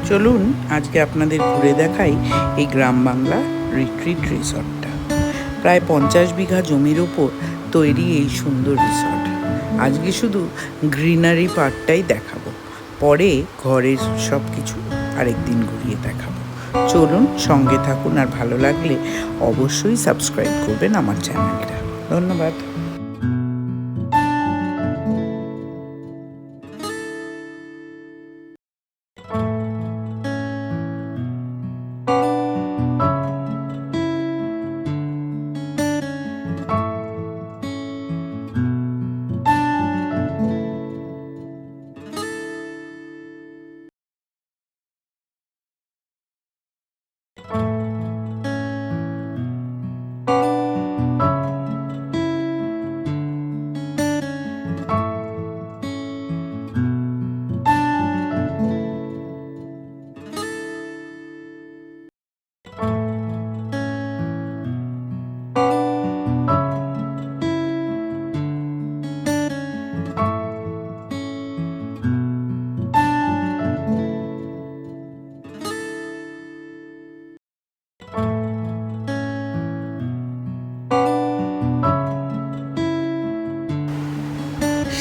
চলুন আজকে আপনাদের ঘুরে দেখাই এই গ্রাম বাংলা রিট্রিট রিসর্টটা। প্রায় 50 বিঘা জমির ওপর তৈরি এই সুন্দর রিসর্ট। আজকে শুধু গ্রিনারি পার্টটাই দেখাবো, পরে ঘরের সব কিছু আরেকদিন ঘুরিয়ে দেখাবো। চলুন সঙ্গে থাকুন, আর ভালো লাগলে অবশ্যই সাবস্ক্রাইব করবেন আমার চ্যানেলটা। ধন্যবাদ।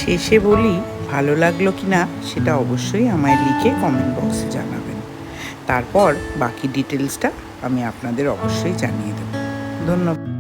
শেষে বলি, ভালো লাগলো কি না সেটা অবশ্যই আমায় লিখে কমেন্ট বক্সে জানাবেন। তারপর বাকি ডিটেলসটা আমি আপনাদের অবশ্যই জানিয়ে দেব। ধন্যবাদ।